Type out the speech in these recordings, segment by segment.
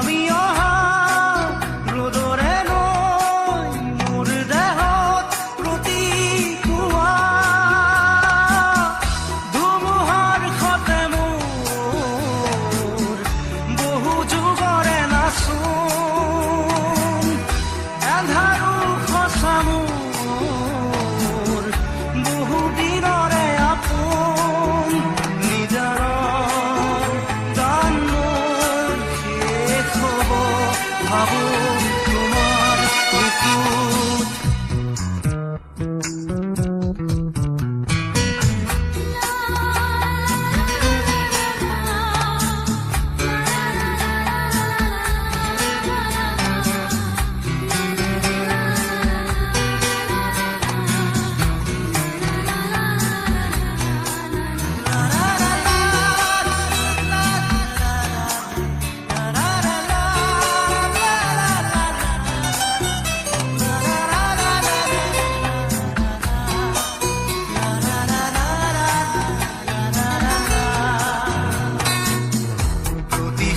আমি অহা ৰ'দৰে নৈ মোৰ দেহত প্ৰতিকুৱা ধুমুহাৰ সতে মোৰ বহু যুগৰে নাচোন এন্ধাৰো সঁচা মোৰ বহু দিনৰে আপোন নিজাৰৰ গান মোৰ শেষ হ'ব ভাবো তোমাৰ বুকুত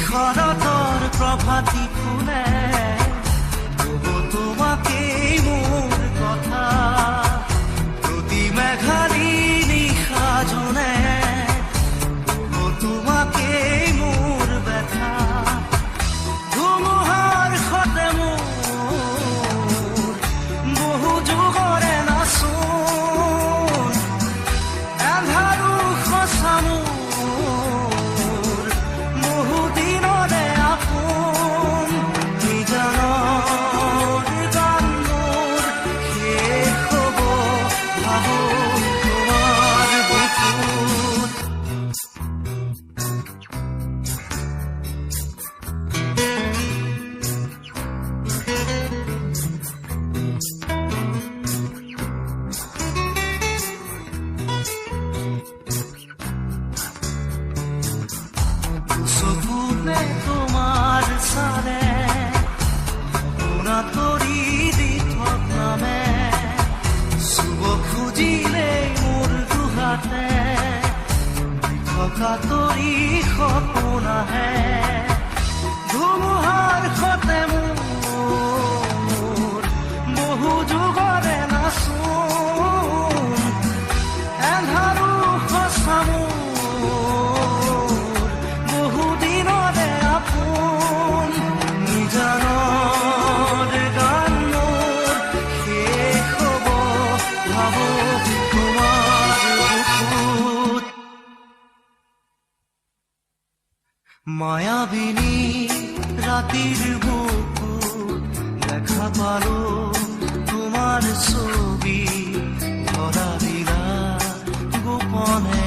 শৰতৰ প্ৰভাতী ফুলে ক'ব তোমাকেই মোৰ কথা প্ৰতি মেঘালী নিশা জোনে ক'ব তোমাকেই মোৰ ব্যথা ধুমুহাৰ সতে মোৰ বহু যুগৰে নাচোন এন্ধাৰো সঁচা মোৰ বহু দিনৰে আপোন নিজানৰ গান মোৰ শেষ হ'ব ভাবো তোমাৰ বুকুত চকুতে তোমাৰ চালে সপোনা তৰি দি থকামে চুব খুজিলেই মোৰ দুহাতে থকা তৰি সপোন আহে ধুমুহাৰ সতে মোৰ বহু যুগৰে নাচোন এন্ধাৰো সঁচা মোৰ বহু দিনৰে আপোন নিজানৰ গান মোৰ শেষ হ'ব ভাবো তোমাৰ বুকুত মায়াবিনী ৰাতিৰ বুকুত দেখা পালো তোমাৰ ছবি ধৰা দিলা গোপনে